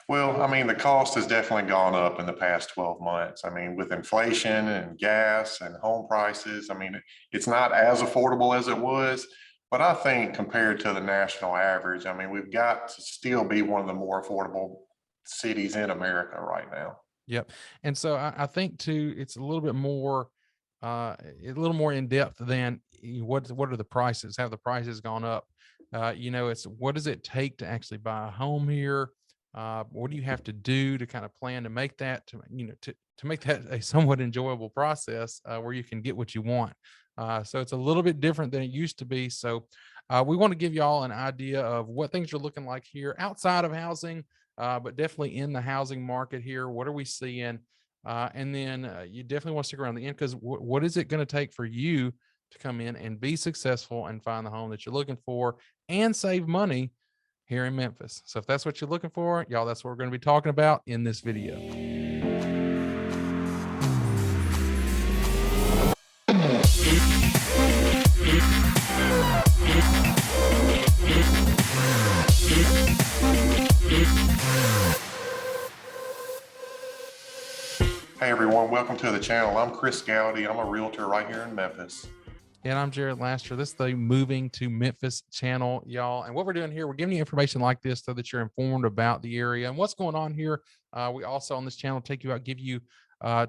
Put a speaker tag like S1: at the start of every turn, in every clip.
S1: Well, I mean, the cost has definitely gone up in the past 12 months. I mean, with inflation and gas and home prices, I mean, it's not as affordable as it was, but I think compared to the national average, I mean, we've got to still be one of the more affordable cities in America right now.
S2: Yep. And so I think too, it's a little more in depth than what are the prices? Have the prices gone up? It's what does it take to actually buy a home here? What do you have to do to kind of plan to make that to make that a somewhat enjoyable process where you can get what you want? So it's a little bit different than it used to be. So we want to give y'all an idea of what things are looking like here outside of housing, but definitely in the housing market here. What are we seeing? And then you definitely want to stick around the end because what is it going to take for you to come in and be successful and find the home that you're looking for and save money here in Memphis? So if that's what you're looking for, y'all, that's what we're going to be talking about in this video.
S1: Hey everyone, welcome to the channel. I'm Kris Goudy. I'm a realtor right here in Memphis.
S2: And I'm Jared Laster. This is the Moving to Memphis channel, y'all. And what we're doing here, we're giving you information like this so that you're informed about the area and what's going on here. We also on this channel take you out, give you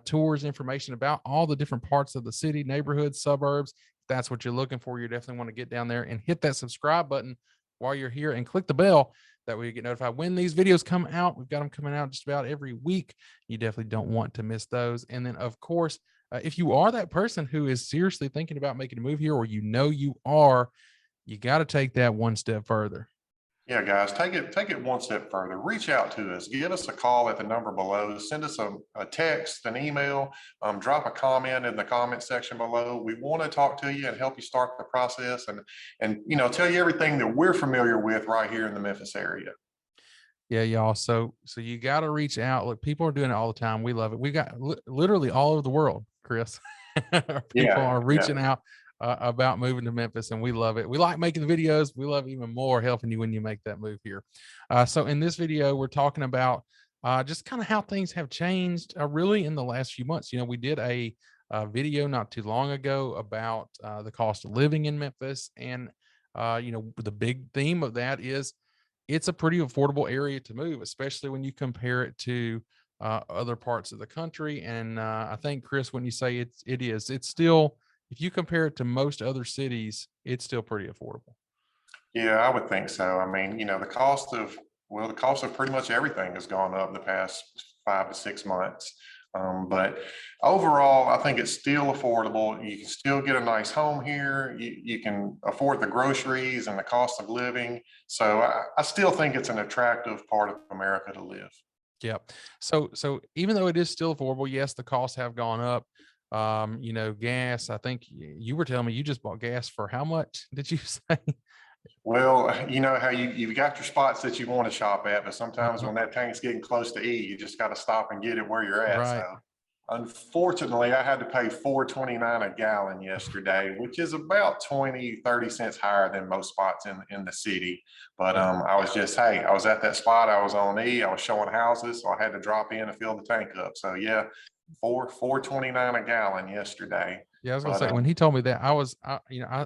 S2: tours, information about all the different parts of the city, neighborhoods, suburbs. If that's what you're looking for, you definitely want to get down there and hit that subscribe button while you're here and click the bell. That way you get notified when these videos come out. We've got them coming out just about every week. You definitely don't want to miss those. And then, of course, if you are that person who is seriously thinking about making a move here, or you are, you got to take that one step further.
S1: Yeah, guys, take it one step further. Reach out to us. Give us a call at the number below. Send us a text, an email, drop a comment in the comment section below. We want to talk to you and help you start the process and tell you everything that we're familiar with right here in the Memphis area.
S2: Yeah, y'all. So you got to reach out. Look, people are doing it all the time. We love it. We got literally all over the world, Kris. People
S1: Yeah,
S2: are
S1: yeah.
S2: reaching out about moving to Memphis, and we love it. We like making the videos. We love even more helping you when you make that move here. So in this video, we're talking about just kind of how things have changed really in the last few months. We did a video not too long ago about the cost of living in Memphis, and the big theme of that is it's a pretty affordable area to move, especially when you compare it to other parts of the country. And I think, Kris, when you say it's still, if you compare it to most other cities, it's still pretty affordable.
S1: Yeah, I would think so. I mean, the cost of pretty much everything has gone up the past 5 to 6 months. But overall, I think it's still affordable. You can still get a nice home here. You can afford the groceries and the cost of living. So I still think it's an attractive part of America to live.
S2: Yep. So even though it is still affordable, yes, the costs have gone up. Gas, I think you were telling me you just bought gas for how much did you say?
S1: Well, you know how you've got your spots that you want to shop at, but sometimes
S2: Uh-huh.
S1: when that tank's getting close to E, you just got to stop and get it where you're at. So
S2: Right.
S1: unfortunately, I had to pay 4.29 a gallon yesterday, which is about 20, 30 cents higher than most spots in the city. But
S2: Yeah.
S1: I was at that spot, I was on E, I was showing houses, so I had to drop in and fill the tank up. So yeah, 4.29 a gallon yesterday.
S2: Yeah, I was gonna
S1: But
S2: say when he told me that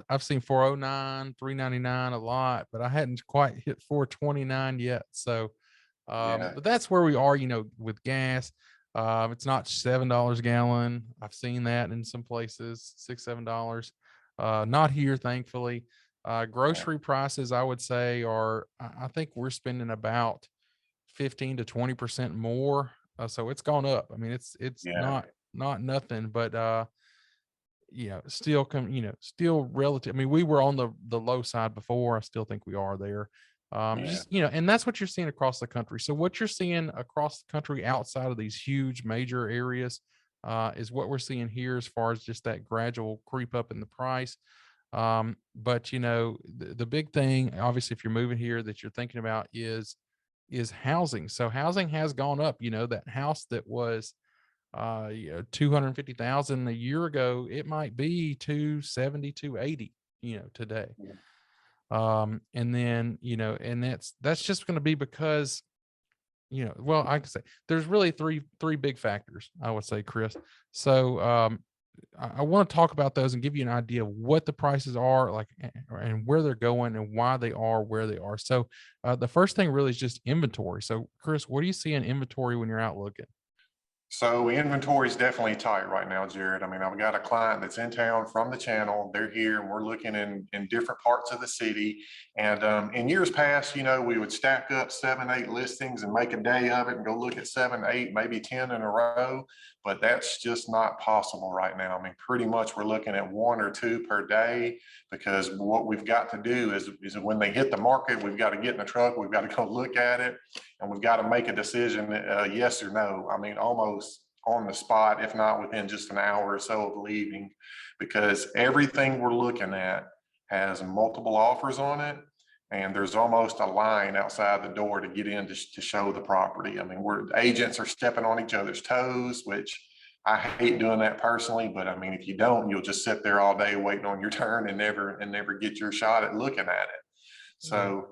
S2: I've seen 409, 399 a lot, but I hadn't quite hit 429 yet. So
S1: yeah,
S2: but that's where we are, with gas. It's not $7 a gallon. I've seen that in some places, $6, $7. Not here, thankfully.
S1: yeah,
S2: Grocery prices, I would say, I think we're spending about 15 to 20% more. So it's gone up. I mean, it's
S1: yeah,
S2: not nothing, but still still relative. I mean, we were on the low side before. I still think we are there.
S1: yeah.
S2: And that's what you're seeing across the country. So what you're seeing across the country outside of these huge major areas is what we're seeing here as far as just that gradual creep up in the price. But the big thing, obviously, if you're moving here that you're thinking about is housing. So housing has gone up. That house that was 250,000 a year ago, it might be 270, 280, today. And then, and that's just going to be because, well, I can say there's really three big factors, I would say, Chris. So I want to talk about those and give you an idea of what the prices are like and where they're going and why they are where they are. So the first thing really is just inventory. So Chris, what do you see in inventory when you're out looking?
S1: So inventory is definitely tight right now, Jared. I mean, I've got a client that's in town from the channel. They're here and we're looking in different parts of the city. And in years past, we would stack up 7, 8 listings and make a day of it and go look at 7, 8, maybe 10 in a row. But that's just not possible right now. I mean, pretty much we're looking at 1 or 2 per day, because what we've got to do is when they hit the market, we've got to get in the truck, we've got to go look at it, and we've got to make a decision, yes or no. I mean, almost on the spot, if not within just an hour or so of leaving, because everything we're looking at has multiple offers on it. And there's almost a line outside the door to get in to show the property. I mean, agents are stepping on each other's toes, which I hate doing that personally. But I mean, if you don't, you'll just sit there all day waiting on your turn and never get your shot at looking at it. So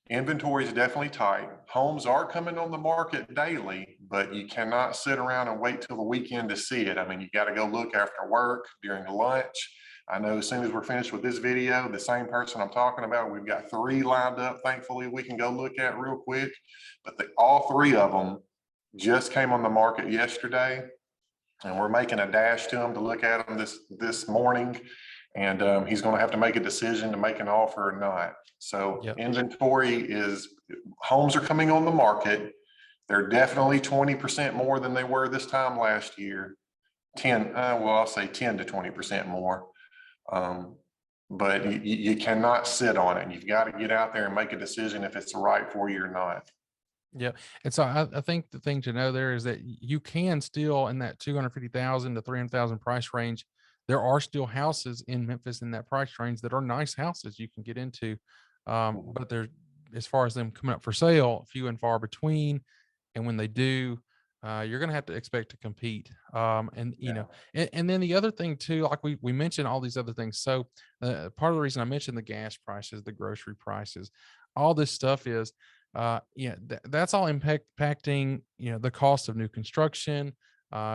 S1: inventory is definitely tight. Homes are coming on the market daily, but you cannot sit around and wait till the weekend to see it. I mean, you got to go look after work, during lunch. I know as soon as we're finished with this video, the same person I'm talking about, we've got 3 lined up. Thankfully, we can go look at real quick, but all 3 of them just came on the market yesterday, and we're making a dash to them to look at them this morning. And he's going to have to make a decision to make an offer or not. So inventory homes are coming on the market. They're definitely 20% more than they were this time last year. I'll say 10 to 20% more. But you cannot sit on it. You've got to get out there and make a decision if it's right for you or not.
S2: Yeah. And so I think the thing to know there is that you can still, in that 250,000 to 300,000 price range, there are still houses in Memphis in that price range that are nice houses you can get into. But they're, as far as them coming up for sale, few and far between. And when they do, you're going to have to expect to compete. And then the other thing too, like we mentioned all these other things. So part of the reason I mentioned the gas prices, the grocery prices, all this stuff is, that's all impacting, the cost of new construction.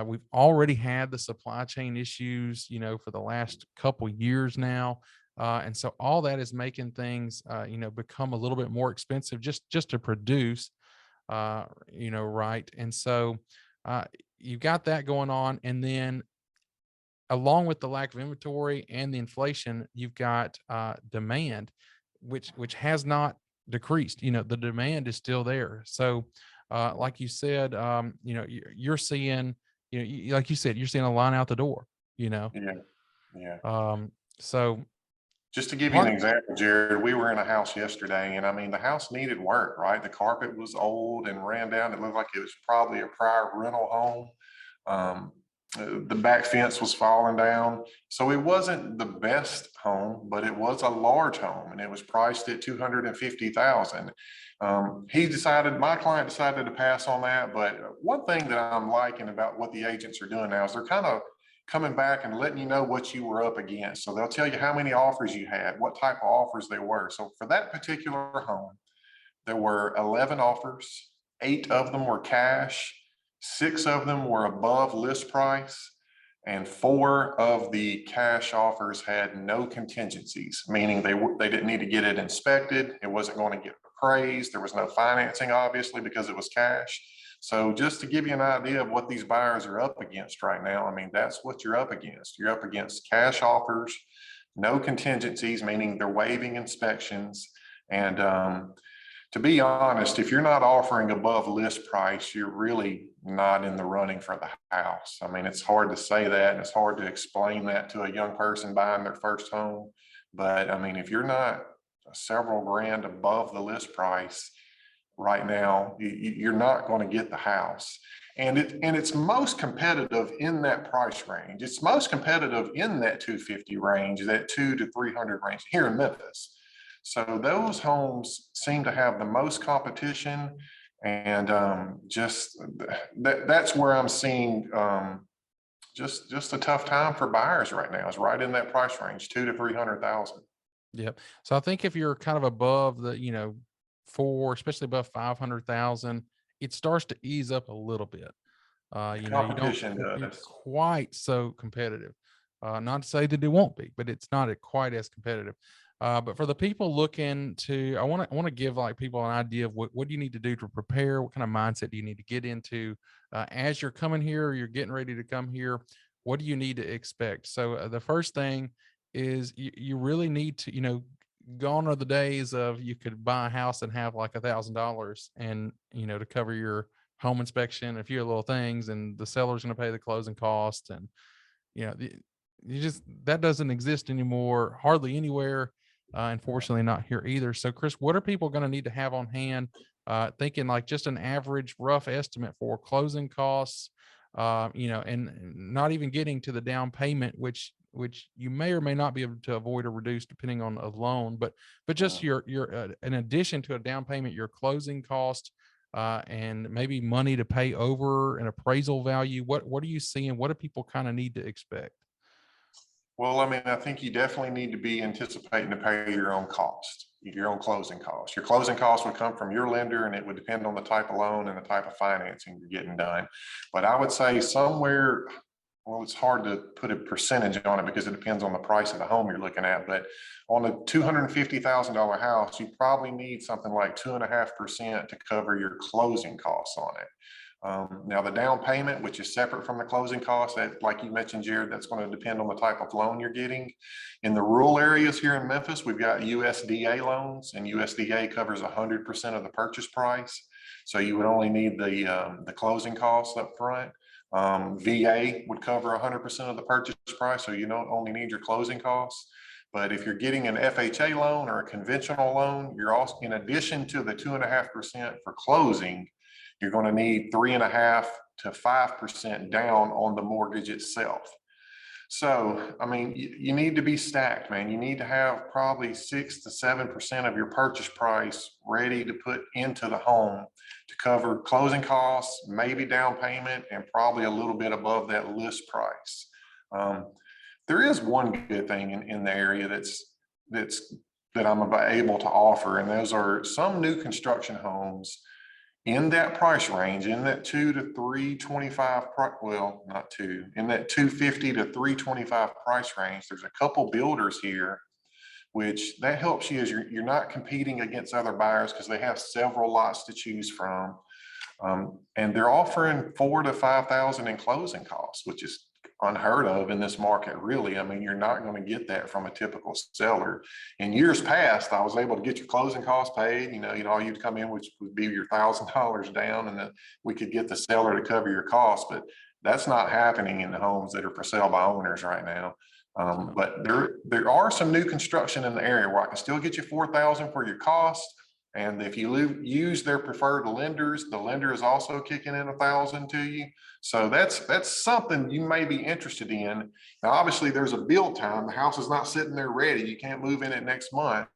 S2: We've already had the supply chain issues, for the last couple years now. And so all that is making things, become a little bit more expensive just to produce, right. And so you've got that going on. And then along with the lack of inventory and the inflation, you've got demand, which has not decreased. The demand is still there. So like you said, you're seeing, like you said, you're seeing a line out the door,
S1: Yeah. Yeah.
S2: So
S1: just to give you an example, Jared, we were in a house yesterday, and I mean, the house needed work, right? The carpet was old and ran down. It looked like it was probably a prior rental home. The back fence was falling down. So it wasn't the best home, but it was a large home, and it was priced at $250,000. My client decided to pass on that. But one thing that I'm liking about what the agents are doing now is they're kind of coming back and letting you know what you were up against. So they'll tell you how many offers you had, what type of offers they were. So for that particular home, there were 11 offers, 8 of them were cash, 6 of them were above list price, and 4 of the cash offers had no contingencies, meaning they didn't need to get it inspected. It wasn't going to get appraised. There was no financing, obviously, because it was cash. So just to give you an idea of what these buyers are up against right now, I mean, that's what you're up against. You're up against cash offers, no contingencies, meaning they're waiving inspections. And to be honest, if you're not offering above list price, you're really not in the running for the house. I mean, it's hard to say that, and it's hard to explain that to a young person buying their first home. But I mean, if you're not several grand above the list price right now, you're not going to get the house. And it's most competitive in that price range. It's most competitive in that 250 range, that 200 to 300 range here in Memphis. So those homes seem to have the most competition, and that's where I'm seeing just a tough time for buyers right now. Is right in that price range, 200 to 300,000.
S2: Yep. So I think if you're kind of above the, especially above 500,000, it starts to ease up a little bit.
S1: The
S2: You don't
S1: competition
S2: be
S1: does.
S2: quite so competitive. Not to say that it won't be, but it's not quite as competitive. But for the people looking to, I want to give like people an idea of what do you need to do to prepare? What kind of mindset do you need to get into as you're coming here, or you're getting ready to come here? What do you need to expect? So the first thing is you really need to, gone are the days of you could buy a house and have like $1,000 and to cover your home inspection, a few little things, and the seller's going to pay the closing costs. And you know, the, you just that doesn't exist anymore, hardly anywhere. Unfortunately, not here either. So, Chris, what are people going to need to have on hand? Thinking like just an average rough estimate for closing costs, and not even getting to the down payment, which you may or may not be able to avoid or reduce depending on a loan, but just your in addition to a down payment, your closing cost, and maybe money to pay over an appraisal value. What are you seeing? What do people kind of need to expect?
S1: Well, I mean, I think you definitely need to be anticipating to pay your own cost, your own closing costs. Your closing costs would come from your lender, and it would depend on the type of loan and the type of financing you're getting done. But I would say somewhere, well, it's hard to put a percentage on it because it depends on the price of the home you're looking at. But on a $250,000 house, you probably need something like 2.5% to cover your closing costs on it. Now, the down payment, which is separate from the closing costs, that, like you mentioned, Jared, that's going to depend on the type of loan you're getting. In the rural areas here in Memphis, we've got USDA loans, and USDA covers 100% of the purchase price. So you would only need the closing costs up front. VA would cover 100% of the purchase price, so you don't only need your closing costs. But if you're getting an FHA loan or a conventional loan, you're also, in addition to the 2.5% for closing, you're going to need 3.5 to 5% down on the mortgage itself. So, I mean, you need to be stacked, man. You need to have probably 6 to 7% of your purchase price ready to put into the home to cover closing costs, maybe down payment, and probably a little bit above that list price. There is one good thing in the area that I'm able to offer, and those are some new construction homes in that price range, in that 2 to 325, well, not two, in that 250 to 325 price range. There's a couple builders here, which that helps you as you're not competing against other buyers because they have several lots to choose from. And they're offering 4 to 5,000 in closing costs, which is unheard of in this market, really. I mean, you're not going to get that from a typical seller. In years past, I was able to get your closing costs paid. All you'd come in, which would be your $1,000 down, and then we could get the seller to cover your costs. But that's not happening in the homes that are for sale by owners right now. But there are some new construction in the area where I can still get you 4,000 for your cost. And if you use their preferred lenders, the lender is also kicking in 1,000 to you. So that's something you may be interested in. Now, obviously, there's a build time. The house is not sitting there ready. You can't move in it next month,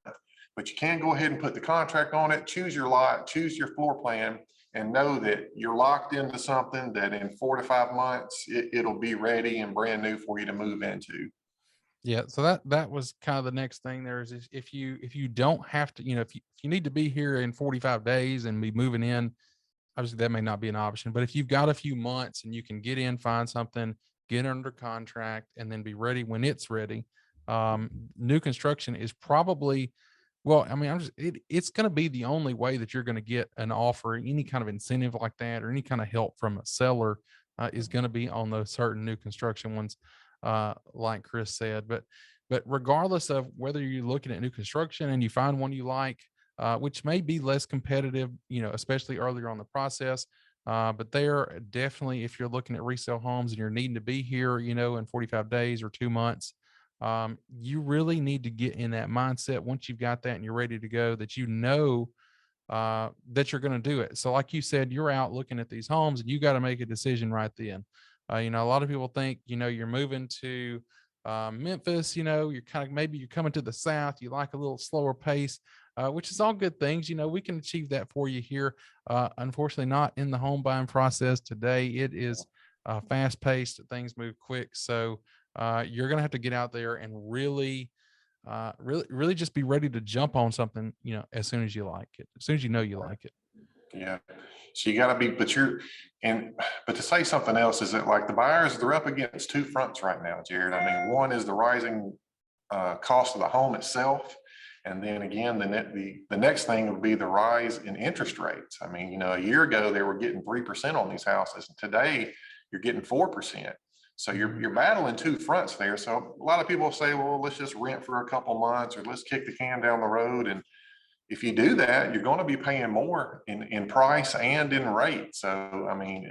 S1: but you can go ahead and put the contract on it, choose your lot, choose your floor plan, and know that you're locked into something that in 4 to 5 months, it'll be ready and brand new for you to move into.
S2: Yeah, so that was kind of the next thing there is if you don't have to, if you need to be here in 45 days and be moving in, obviously that may not be an option. But if you've got a few months and you can get in, find something, get under contract, and then be ready when it's ready, new construction is probably, well, I mean, it's going to be the only way that you're going to get an offer, any kind of incentive like that, or any kind of help from a seller is going to be on those certain new construction ones, like Kris said. But regardless of whether you're looking at new construction and you find one you like, which may be less competitive, especially earlier on the process. But they're definitely, if you're looking at resale homes and you're needing to be here, in 45 days or 2 months, you really need to get in that mindset once you've got that and you're ready to go, that that you're going to do it. So like you said, you're out looking at these homes and you got to make a decision right then. A lot of people think, you're moving to Memphis, you're kind of, maybe you're coming to the South, you like a little slower pace, which is all good things. We can achieve that for you here. Unfortunately, not in the home buying process today. It is fast paced, things move quick. So you're going to have to get out there and really just be ready to jump on something, as soon as you like it, as soon as you like it.
S1: Yeah. So you gotta be, but to say something else is that like the buyers, they're up against two fronts right now, Jared. I mean, one is the rising cost of the home itself. And then again, the next thing would be the rise in interest rates. I mean, a year ago they were getting 3% on these houses, and today you're getting 4%. So you're battling two fronts there. So a lot of people say, well, let's just rent for a couple months, or let's kick the can down the road. And if you do that, you're going to be paying more in price and in rate. So I mean,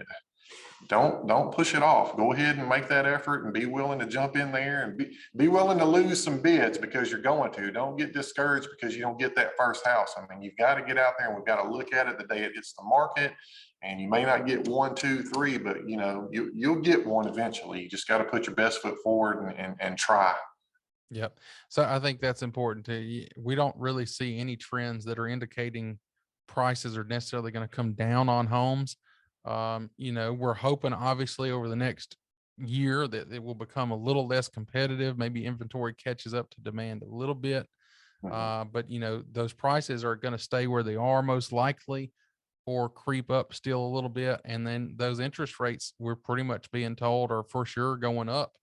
S1: don't push it off. Go ahead and make that effort and be willing to jump in there and be willing to lose some bids, because you're going to. Don't get discouraged because you don't get that first house. I mean, you've got to get out there and we've got to look at it the day it hits the market. And you may not get 1, 2, 3, but you'll get one eventually. You just got to put your best foot forward and try.
S2: Yep. So I think that's important too. We don't really see any trends that are indicating prices are necessarily going to come down on homes. We're hoping obviously over the next year that it will become a little less competitive. Maybe inventory catches up to demand a little bit. But those prices are going to stay where they are most likely, or creep up still a little bit. And then those interest rates, we're pretty much being told, are for sure going up,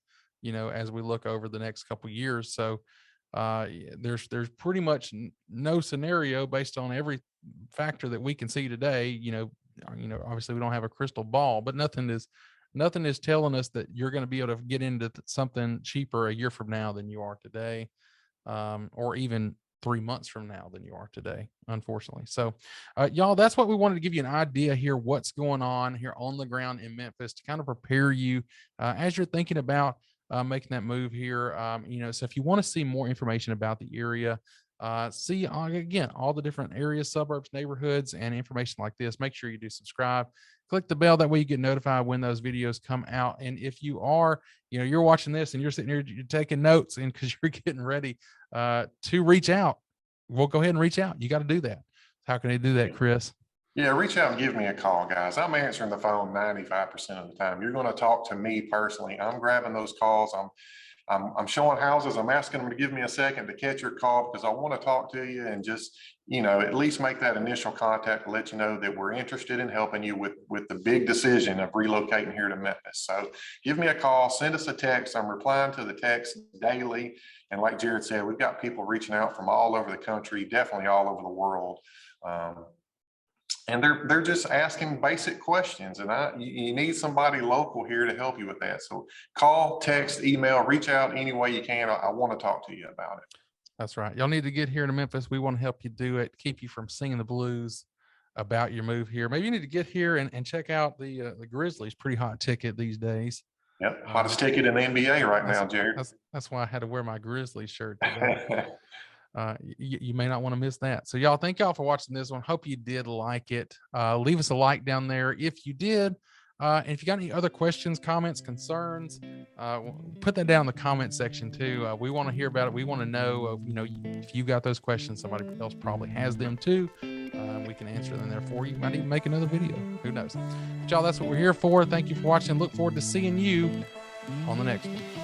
S2: as we look over the next couple of years. So there's pretty much no scenario based on every factor that we can see today. Obviously we don't have a crystal ball, but nothing is telling us that you're going to be able to get into something cheaper a year from now than you are today, or even 3 months from now than you are today, unfortunately. So y'all, that's what we wanted to give you an idea here, what's going on here on the ground in Memphis, to kind of prepare you as you're thinking about making that move here. So if you want to see more information about the area, see again all the different areas, suburbs, neighborhoods, and information like this, make sure you do subscribe, click the bell, that way you get notified when those videos come out. And if you are, you're watching this and you're sitting here, you're taking notes, and because you're getting ready to reach out, well, go ahead and reach out. You got to do that. How can they do that, Kris?
S1: Yeah, reach out and give me a call, guys. I'm answering the phone 95% of the time. You're going to talk to me personally. I'm grabbing those calls. I'm showing houses. I'm asking them to give me a second to catch your call, because I want to talk to you and just, at least make that initial contact to let you know that we're interested in helping you with the big decision of relocating here to Memphis. So give me a call, send us a text. I'm replying to the text daily. And like Jared said, we've got people reaching out from all over the country, definitely all over the world. And they're just asking basic questions, and you need somebody local here to help you with that. So call, text, email, reach out any way you can. I want to talk to you about it.
S2: That's right. Y'all need to get here to Memphis. We want to help you do it, keep you from singing the blues about your move here. Maybe you need to get here and check out the Grizzlies. Pretty hot ticket these days.
S1: Yep, hottest ticket in the NBA right now, Jared.
S2: That's why I had to wear my Grizzlies shirt today. You may not want to miss that. So y'all, thank y'all for watching this one. Hope you did like it. Leave us a like down there if you did. And if you got any other questions, comments, concerns, put that down in the comment section too. We want to hear about it. We want to know, if you got those questions, somebody else probably has them too. We can answer them there for you. Might even make another video. Who knows? But y'all, that's what we're here for. Thank you for watching. Look forward to seeing you on the next one.